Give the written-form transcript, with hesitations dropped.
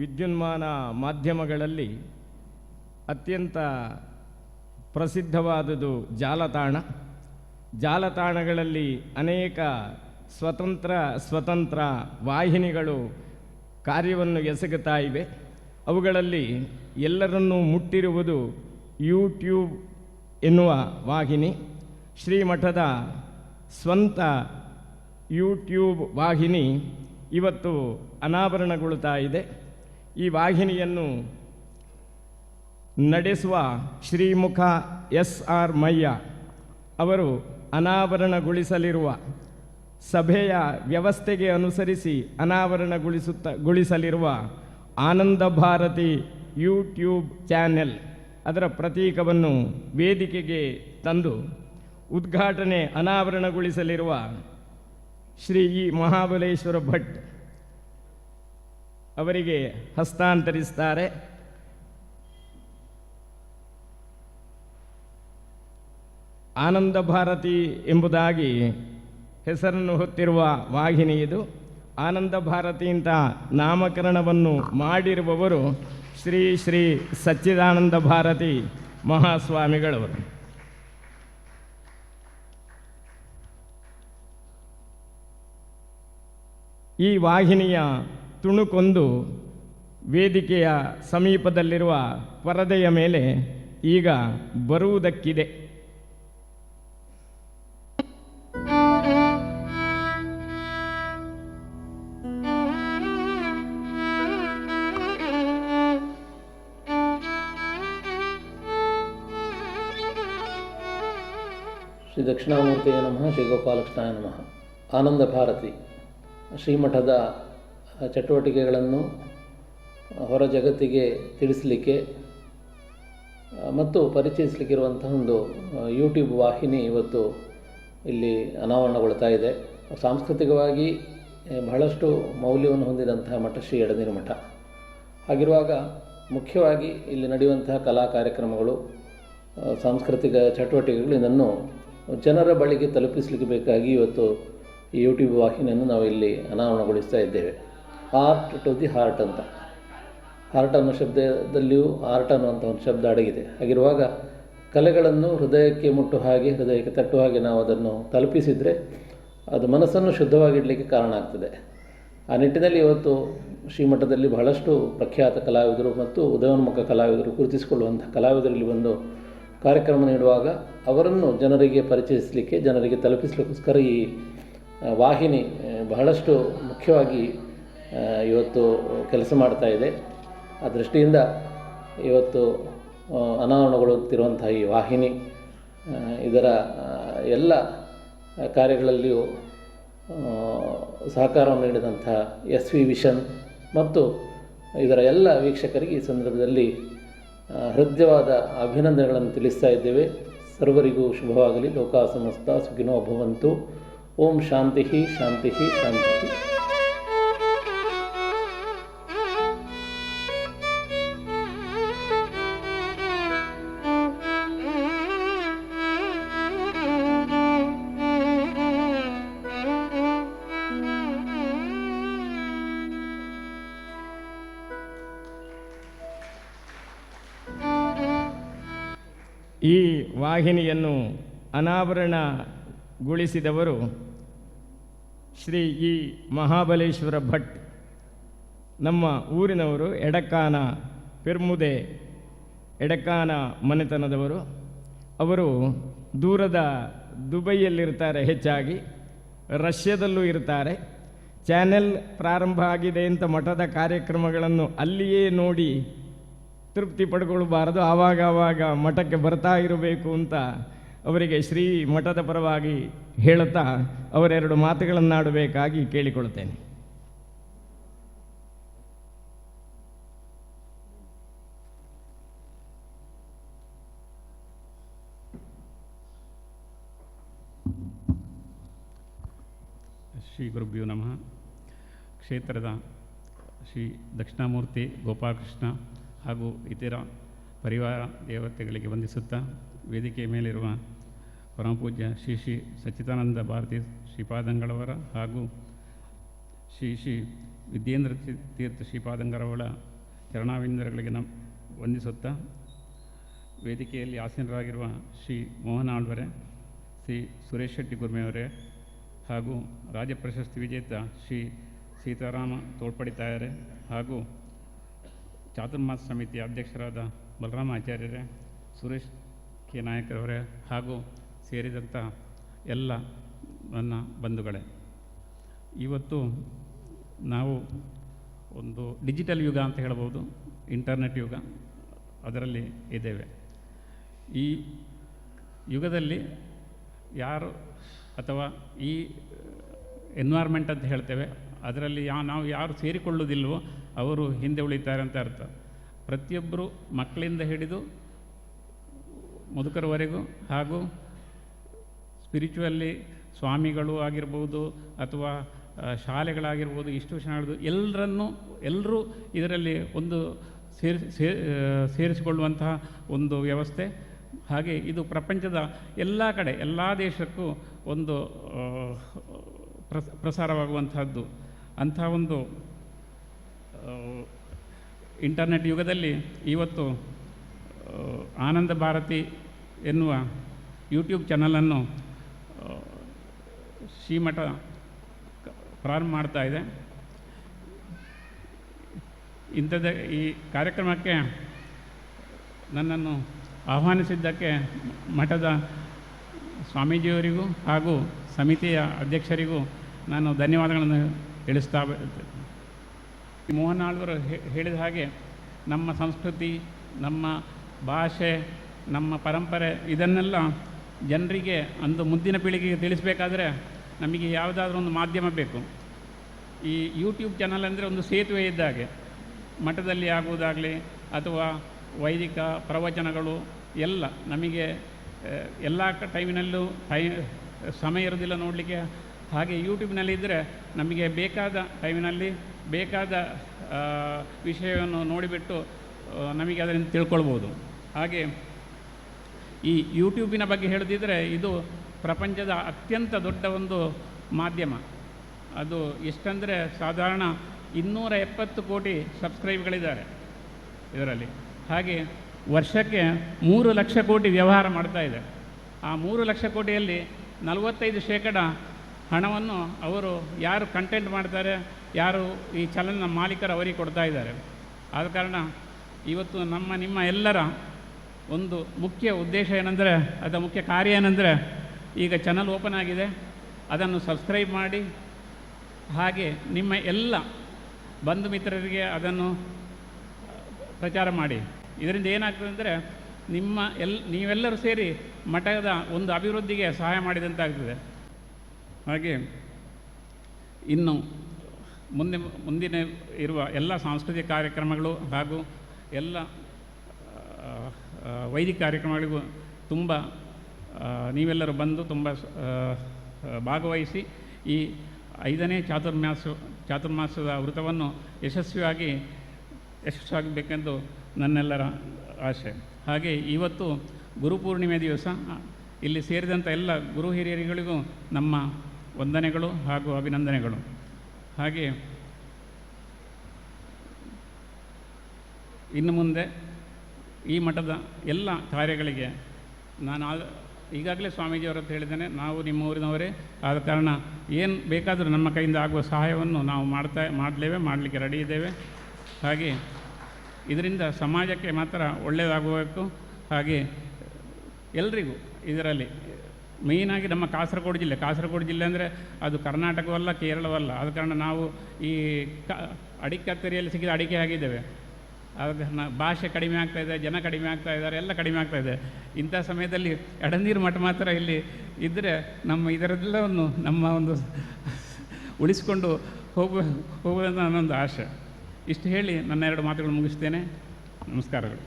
ವಿದ್ಯುನ್ಮಾನ ಮಾಧ್ಯಮಗಳಲ್ಲಿ ಅತ್ಯಂತ ಪ್ರಸಿದ್ಧವಾದುದು ಜಾಲತಾಣಗಳಲ್ಲಿ ಅನೇಕ ಸ್ವತಂತ್ರ ವಾಹಿನಿಗಳು ಕಾರ್ಯವನ್ನು ಎಸಗುತ್ತಾ ಇವೆ. ಅವುಗಳಲ್ಲಿ ಎಲ್ಲರನ್ನೂ ಮುಟ್ಟಿರುವುದು ಯೂಟ್ಯೂಬ್ ಎನ್ನುವ ವಾಹಿನಿ. ಶ್ರೀಮಠದ ಸ್ವಂತ ಯೂಟ್ಯೂಬ್ ವಾಹಿನಿ ಇವತ್ತು ಅನಾವರಣಗೊಳ್ಳುತ್ತಾ ಇದೆ. ಈ ವಾಹಿನಿಯನ್ನು ನಡೆಸುವ ಶ್ರೀಮುಖ SR ಮಯ್ಯ ಅವರು ಅನಾವರಣಗೊಳಿಸಲಿರುವ ಸಭೆಯ ವ್ಯವಸ್ಥೆಗೆ ಅನುಸರಿಸಿ ಅನಾವರಣಗೊಳಿಸಲಿರುವ ಆನಂದ ಭಾರತಿ ಯೂಟ್ಯೂಬ್ ಚಾನೆಲ್ ಅದರ ಪ್ರತೀಕವನ್ನು ವೇದಿಕೆಗೆ ತಂದು ಅನಾವರಣಗೊಳಿಸಲಿರುವ ಶ್ರೀ ಇ ಮಹಾಬಲೇಶ್ವರ ಭಟ್ ಅವರಿಗೆ ಹಸ್ತಾಂತರಿಸುತ್ತಾರೆ. ಆನಂದ ಭಾರತಿ ಎಂಬುದಾಗಿ ಹೆಸರನ್ನು ಹೊತ್ತಿರುವ ವಾಹಿನಿ ಇದು. ಆನಂದ ಭಾರತಿ ಅಂತ ನಾಮಕರಣವನ್ನು ಮಾಡಿರುವವರು ಶ್ರೀ ಶ್ರೀ ಸಚ್ಚಿದಾನಂದ ಭಾರತಿ ಮಹಾಸ್ವಾಮಿಗಳವರು. ಈ ವಾಹಿನಿಯ ತುಣುಕೊಂದು ವೇದಿಕೆಯ ಸಮೀಪದಲ್ಲಿರುವ ಪರದೆಯ ಮೇಲೆ ಈಗ ಬರುವುದಕ್ಕಿದೆ. ಶ್ರೀ ದಕ್ಷಿಣಾಮೂರ್ತಿಯ ನಮಃ, ಶ್ರೀ ಗೋಪಾಲಕೃಷ್ಣಾಯ ನಮಃ. ಆನಂದ ಭಾರತಿ ಶ್ರೀಮಠದ ಚಟುವಟಿಕೆಗಳನ್ನು ಹೊರ ಜಗತ್ತಿಗೆ ತಿಳಿಸಲಿಕ್ಕೆ ಮತ್ತು ಪರಿಚಯಿಸಲಿಕ್ಕಿರುವಂತಹ ಒಂದು ಯೂಟ್ಯೂಬ್ ವಾಹಿನಿ ಇವತ್ತು ಇಲ್ಲಿ ಅನಾವರಣಗೊಳ್ತಾ ಇದೆ. ಸಾಂಸ್ಕೃತಿಕವಾಗಿ ಬಹಳಷ್ಟು ಮೌಲ್ಯವನ್ನು ಹೊಂದಿದಂತಹ ಮಠ ಶ್ರೀ ಎಡನೀರು ಮಠ. ಹಾಗಿರುವಾಗ ಮುಖ್ಯವಾಗಿ ಇಲ್ಲಿ ನಡೆಯುವಂತಹ ಕಲಾ ಕಾರ್ಯಕ್ರಮಗಳು, ಸಾಂಸ್ಕೃತಿಕ ಚಟುವಟಿಕೆಗಳು ಇದನ್ನು ಜನರ ಬಳಿಗೆ ತಲುಪಿಸಲಿಕ್ಕೆ ಬೇಕಾಗಿ ಇವತ್ತು ಈ ಯೂಟ್ಯೂಬ್ ವಾಹಿನಿಯನ್ನು ನಾವು ಇಲ್ಲಿ ಅನಾವರಣಗೊಳಿಸ್ತಾ ಇದ್ದೇವೆ. ಆರ್ಟ್ ಟು ದಿ ಹಾರ್ಟ್ ಅಂತ, ಹಾರ್ಟ್ ಅನ್ನೋ ಶಬ್ದದಲ್ಲಿಯೂ ಆರ್ಟ್ ಅನ್ನುವಂಥ ಒಂದು ಶಬ್ದ ಅಡಗಿದೆ. ಹಾಗಿರುವಾಗ ಕಲೆಗಳನ್ನು ಹೃದಯಕ್ಕೆ ಮುಟ್ಟು ಹಾಗೆ, ಹೃದಯಕ್ಕೆ ತಟ್ಟು ಹಾಗೆ ನಾವು ಅದನ್ನು ತಲುಪಿಸಿದರೆ ಅದು ಮನಸ್ಸನ್ನು ಶುದ್ಧವಾಗಿಡಲಿಕ್ಕೆ ಕಾರಣ ಆಗ್ತದೆ. ಆ ನಿಟ್ಟಿನಲ್ಲಿ ಇವತ್ತು ಶ್ರೀಮಠದಲ್ಲಿ ಬಹಳಷ್ಟು ಪ್ರಖ್ಯಾತ ಕಲಾವಿದರು ಮತ್ತು ಉದಯೋನ್ಮುಖ ಕಲಾವಿದರು, ಗುರುತಿಸಿಕೊಳ್ಳುವಂಥ ಕಲಾವಿದರಲ್ಲಿ ಬಂದು ಕಾರ್ಯಕ್ರಮ ನೀಡುವಾಗ ಅವರನ್ನು ಜನರಿಗೆ ಪರಿಚಯಿಸಲಿಕ್ಕೆ, ಜನರಿಗೆ ತಲುಪಿಸಲಿಕ್ಕೋಸ್ಕರ ಈ ವಾಹಿನಿ ಬಹಳಷ್ಟು ಮುಖ್ಯವಾಗಿ ಇವತ್ತು ಕೆಲಸ ಮಾಡ್ತಾ ಇದೆ. ಆ ದೃಷ್ಟಿಯಿಂದ ಇವತ್ತು ಅನಾವರಣಗೊಳ್ಳುತ್ತಿರುವಂಥ ಈ ವಾಹಿನಿ ಇದರ ಎಲ್ಲ ಕಾರ್ಯಗಳಲ್ಲಿಯೂ ಸಹಕಾರವನ್ನು ನೀಡಿದಂಥ SV ವಿಷನ್ ಮತ್ತು ಇದರ ಎಲ್ಲ ವೀಕ್ಷಕರಿಗೆ ಈ ಸಂದರ್ಭದಲ್ಲಿ ಹೃದಯವಾದ ಅಭಿನಂದನೆಗಳನ್ನು ತಿಳಿಸ್ತಾ ಇದ್ದೇವೆ. ಸರ್ವರಿಗೂ ಶುಭವಾಗಲಿ. ಲೋಕಾ ಸಮಸ್ತ ಸುಖಿನೋ ಭವಂತು. ಓಂ ಶಾಂತಿ ಶಾಂತಿ ಶಾಂತಿ. ಈ ವಾಹಿನಿಯನ್ನು ಅನಾವರಣಗೊಳಿಸಿದವರು ಶ್ರೀ ಇ ಮಹಾಬಲೇಶ್ವರ ಭಟ್, ನಮ್ಮ ಊರಿನವರು, ಎಡಕ್ಕಾನ ಪೆರ್ಮುದೆ ಎಡಕ್ಕಾನ ಮನೆತನದವರು. ಅವರು ದೂರದ ದುಬೈಯಲ್ಲಿರ್ತಾರೆ, ಹೆಚ್ಚಾಗಿ ರಷ್ಯಾದಲ್ಲೂ ಇರ್ತಾರೆ. ಚಾನೆಲ್ ಪ್ರಾರಂಭ ಆಗಿದೆ ಅಂತ ಮಠದ ಕಾರ್ಯಕ್ರಮಗಳನ್ನು ಅಲ್ಲಿಯೇ ನೋಡಿ ತೃಪ್ತಿ ಪಡ್ಕೊಳ್ಬಾರದು, ಆವಾಗ ಮಠಕ್ಕೆ ಬರ್ತಾ ಇರಬೇಕು ಅಂತ ಅವರಿಗೆ ಶ್ರೀ ಮಠದ ಪರವಾಗಿ ಹೇಳುತ್ತಾ ಅವರೆರಡು ಮಾತುಗಳನ್ನಾಡಬೇಕಾಗಿ ಕೇಳಿಕೊಳ್ತೇನೆ. ಶ್ರೀ ಗುರುಭ್ಯೋ ನಮಃ. ಕ್ಷೇತ್ರದ ಶ್ರೀ ದಕ್ಷಿಣಾಮೂರ್ತಿ ಗೋಪಾಲಕೃಷ್ಣ ಹಾಗೂ ಇತರ ಪರಿವಾರ ದೇವತೆಗಳಿಗೆ ವಂದಿಸುತ್ತಾ, ವೇದಿಕೆಯ ಮೇಲಿರುವ ಪರಮಪೂಜ್ಯ ಶ್ರೀ ಶ್ರೀ ಸಚ್ಚಿದಾನಂದ ಭಾರತಿ ಶ್ರೀಪಾದಂಗಳವರ ಹಾಗೂ ಶ್ರೀ ಶ್ರೀ ವಿದ್ಯೇಂದ್ರ ತೀರ್ಥ ಶ್ರೀಪಾದಂಗರವಳ ಚರಣಾವಿಂದಗಳಿಗೆ ವಂದಿಸುತ್ತಾ ವೇದಿಕೆಯಲ್ಲಿ ಆಸೀನರಾಗಿರುವ ಶ್ರೀ ಮೋಹನ ಆಳ್ವರೆ, ಶ್ರೀ ಸುರೇಶ್ ಶೆಟ್ಟಿ ಗುರ್ಮೆಯವರೇ ಹಾಗೂ ರಾಜ್ಯ ಪ್ರಶಸ್ತಿ ವಿಜೇತ ಶ್ರೀ ಸೀತಾರಾಮ ತೋಳ್ಪಡಿತಾಯರೇ ಹಾಗೂ ಚಾತುರ್ಮಾಸ ಸಮಿತಿಯ ಅಧ್ಯಕ್ಷರಾದ ಬಲರಾಮ ಆಚಾರ್ಯರೇ, ಸುರೇಶ್ ಕೆ ನಾಯಕರವರೇ ಹಾಗೂ ಸೇರಿದಂಥ ಎಲ್ಲ ನನ್ನ ಬಂಧುಗಳೇ, ಇವತ್ತು ನಾವು ಒಂದು ಡಿಜಿಟಲ್ ಯುಗ ಅಂತ ಹೇಳ್ಬೋದು, ಇಂಟರ್ನೆಟ್ ಯುಗ, ಅದರಲ್ಲಿ ಇದ್ದೇವೆ. ಈ ಯುಗದಲ್ಲಿ ಯಾರು ಅಥವಾ ಈ ಎನ್ವೈರ್ಮೆಂಟ್ ಅಂತ ಹೇಳ್ತೇವೆ, ಅದರಲ್ಲಿ ನಾವು ಯಾರು ಸೇರಿಕೊಳ್ಳುವುದಿಲ್ವೋ ಅವರು ಹಿಂದೆ ಉಳಿತಾರೆ ಅಂತ ಅರ್ಥ. ಪ್ರತಿಯೊಬ್ಬರು ಮಕ್ಕಳಿಂದ ಹಿಡಿದು ಮುದುಕರವರೆಗೂ ಹಾಗೂ ಸ್ಪಿರಿಚುವಲ್ಲಿ ಸ್ವಾಮಿಗಳು ಆಗಿರ್ಬೋದು ಅಥವಾ ಶಾಲೆಗಳಾಗಿರ್ಬೋದು, ಇನ್ಸ್ಟಿಟ್ಯೂಷನ್ ಆಗಿರ್ಬೋದು, ಎಲ್ಲರೂ ಇದರಲ್ಲಿ ಒಂದು ಸೇರಿಸಿಕೊಳ್ಳುವಂತಹ ಒಂದು ವ್ಯವಸ್ಥೆ. ಹಾಗೆ ಇದು ಪ್ರಪಂಚದ ಎಲ್ಲ ಕಡೆ ಎಲ್ಲ ದೇಶಕ್ಕೂ ಒಂದು ಪ್ರಸಾರವಾಗುವಂತಹದ್ದು. ಅಂಥ ಒಂದು ಇಂಟರ್ನೆಟ್ ಯುಗದಲ್ಲಿ ಇವತ್ತು ಆನಂದ ಭಾರತಿ ಎನ್ನುವ ಯೂಟ್ಯೂಬ್ ಚಾನಲನ್ನು ಶ್ರೀಮಠ ಪ್ರಾರಂಭ ಮಾಡ್ತಾ ಇದೆ. ಇಂಥದ್ದೇ ಈ ಕಾರ್ಯಕ್ರಮಕ್ಕೆ ನನ್ನನ್ನು ಆಹ್ವಾನಿಸಿದ್ದಕ್ಕೆ ಮಠದ ಸ್ವಾಮೀಜಿಯವರಿಗೂ ಹಾಗೂ ಸಮಿತಿಯ ಅಧ್ಯಕ್ಷರಿಗೂ ನಾನು ಧನ್ಯವಾದಗಳನ್ನು ತಿಳಿಸ್ತಾ ಮೋಹನ ಆಳ್ವರು ಹೇಳಿದ ಹಾಗೆ ನಮ್ಮ ಸಂಸ್ಕೃತಿ, ನಮ್ಮ ಭಾಷೆ, ನಮ್ಮ ಪರಂಪರೆ ಇದನ್ನೆಲ್ಲ ಜನರಿಗೆ ಅಂದು ಮುಂದಿನ ಪೀಳಿಗೆಗೆ ತಿಳಿಸಬೇಕಾದ್ರೆ ನಮಗೆ ಯಾವುದಾದ್ರೂ ಒಂದು ಮಾಧ್ಯಮ ಬೇಕು. ಈ ಯೂಟ್ಯೂಬ್ ಚಾನಲ್ ಅಂದರೆ ಒಂದು ಸೇತುವೆ ಇದ್ದಾಗೆ. ಮಠದಲ್ಲಿ ಆಗುವುದಾಗಲಿ ಅಥವಾ ವೈದಿಕ ಪ್ರವಚನಗಳು ಎಲ್ಲ ನಮಗೆ ಎಲ್ಲ ಟೈಮಿನಲ್ಲೂ ಸಮಯ ಇರೋದಿಲ್ಲ ನೋಡಲಿಕ್ಕೆ. ಹಾಗೆ ಯೂಟ್ಯೂಬ್ನಲ್ಲಿದ್ದರೆ ನಮಗೆ ಬೇಕಾದ ಟೈಮಿನಲ್ಲಿ ಬೇಕಾದ ವಿಷಯವನ್ನು ನೋಡಿಬಿಟ್ಟು ನಮಗೆ ಅದರಿಂದ ತಿಳ್ಕೊಳ್ಬೋದು. ಹಾಗೆ ಈ ಯೂಟ್ಯೂಬಿನ ಬಗ್ಗೆ ಹೇಳದಿದ್ದರೆ ಇದು ಪ್ರಪಂಚದ ಅತ್ಯಂತ ದೊಡ್ಡ ಒಂದು ಮಾಧ್ಯಮ. ಅದು ಎಷ್ಟಂದರೆ ಸಾಧಾರಣ 270 ಕೋಟಿ ಸಬ್ಸ್ಕ್ರೈಬ್ಗಳಿದ್ದಾರೆ ಇದರಲ್ಲಿ. ಹಾಗೆ ವರ್ಷಕ್ಕೆ 3 ಲಕ್ಷ ಕೋಟಿ ವ್ಯವಹಾರ ಮಾಡ್ತಾ ಇದೆ. ಆ 3 ಲಕ್ಷ ಕೋಟಿಯಲ್ಲಿ 45% ಹಣವನ್ನು ಅವರು ಯಾರು ಕಂಟೆಂಟ್ ಮಾಡ್ತಾರೆ, ಯಾರು ಈ ಚಾನಲ್ನ ಮಾಲೀಕರು ಅವರಿಗೆ ಕೊಡ್ತಾ ಇದ್ದಾರೆ. ಆದ ಕಾರಣ ಇವತ್ತು ನಿಮ್ಮ ಎಲ್ಲರ ಒಂದು ಮುಖ್ಯ ಉದ್ದೇಶ ಏನಂದರೆ, ಅದರ ಮುಖ್ಯ ಕಾರ್ಯ ಏನಂದರೆ, ಈಗ ಚಾನಲ್ ಓಪನ್ ಆಗಿದೆ, ಅದನ್ನು ಸಬ್ಸ್ಕ್ರೈಬ್ ಮಾಡಿ, ಹಾಗೆ ನಿಮ್ಮ ಎಲ್ಲ ಬಂಧು ಮಿತ್ರರಿಗೆ ಅದನ್ನು ಪ್ರಚಾರ ಮಾಡಿ. ಇದರಿಂದ ಏನಾಗ್ತದೆ ಅಂದರೆ ನೀವೆಲ್ಲರೂ ಸೇರಿ ಮಠದ ಒಂದು ಅಭಿವೃದ್ಧಿಗೆ ಸಹಾಯ ಮಾಡಿದಂತಾಗ್ತದೆ. ಹಾಗೆ ಇನ್ನು ಮುಂದಿನ ಇರುವ ಎಲ್ಲ ಸಾಂಸ್ಕೃತಿಕ ಕಾರ್ಯಕ್ರಮಗಳು ಹಾಗೂ ಎಲ್ಲ ವೈದಿಕ ಕಾರ್ಯಕ್ರಮಗಳಿಗೂ ತುಂಬ ನೀವೆಲ್ಲರೂ ಬಂದು ತುಂಬ ಭಾಗವಹಿಸಿ ಈ 5ನೇ ಚಾತುರ್ಮಾಸದ ವ್ರತವನ್ನು ಯಶಸ್ವಿಯಾಗಬೇಕೆಂದು ನನ್ನೆಲ್ಲರ ಆಶೆ. ಹಾಗೆ ಇವತ್ತು ಗುರುಪೂರ್ಣಿಮೆ ದಿವಸ ಇಲ್ಲಿ ಸೇರಿದಂಥ ಎಲ್ಲ ಗುರು ಹಿರಿಯರಿಗಳಿಗೂ ನಮ್ಮ ವಂದನೆಗಳು ಹಾಗೂ ಅಭಿನಂದನೆಗಳು. ಹಾಗೆ ಇನ್ನು ಮುಂದೆ ಈ ಮಠದ ಎಲ್ಲ ಕಾರ್ಯಗಳಿಗೆ ನಾನು ಈಗಾಗಲೇ ಸ್ವಾಮೀಜಿಯವರ ಹತ್ರ ಹೇಳಿದ್ದೇನೆ, ನಾವು ನಿಮ್ಮ ಊರಿನವರೇ ಆದ ಕಾರಣ ಏನು ಬೇಕಾದರೂ ನಮ್ಮ ಕೈಯಿಂದ ಆಗುವ ಸಹಾಯವನ್ನು ನಾವು ಮಾಡಲಿಕ್ಕೆ ರೆಡಿ ಇದ್ದೇವೆ. ಹಾಗೆ ಇದರಿಂದ ಸಮಾಜಕ್ಕೆ ಮಾತ್ರ ಒಳ್ಳೆಯದಾಗಬೇಕು. ಹಾಗೆ ಎಲ್ರಿಗೂ ಇದರಲ್ಲಿ ಮೇಯ್ನಾಗಿ ನಮ್ಮ ಕಾಸರಗೋಡು ಜಿಲ್ಲೆ ಅಂದರೆ ಅದು ಕರ್ನಾಟಕವಲ್ಲ, ಕೇರಳವಲ್ಲ. ಆದ ಕಾರಣ ನಾವು ಈ ಅಡಿಕೆ ಕತ್ತರಿಯಲ್ಲಿ ಸಿಕ್ಕಿದ ಅಡಿಕೆ ಆಗಿದ್ದೇವೆ. ಆದ ಕಾರಣ ಭಾಷೆ ಕಡಿಮೆ ಆಗ್ತಾಯಿದೆ, ಜನ ಕಡಿಮೆ ಆಗ್ತಾ ಇದ್ದಾರೆ, ಎಲ್ಲ ಕಡಿಮೆ ಆಗ್ತಾಯಿದೆ. ಇಂಥ ಸಮಯದಲ್ಲಿ ಎಡನೀರು ಮಠ ಮಾತ್ರ ಇಲ್ಲಿ ಇದ್ದರೆ ಇದರೆಲ್ಲವನ್ನು ನಮ್ಮ ಒಂದು ಉಳಿಸಿಕೊಂಡು ಹೋಗುವುದಂತ ನನ್ನೊಂದು ಆಶೆ. ಇಷ್ಟು ಹೇಳಿ ನನ್ನ 2 ಮಾತುಗಳು ಮುಗಿಸ್ತೇನೆ. ನಮಸ್ಕಾರಗಳು.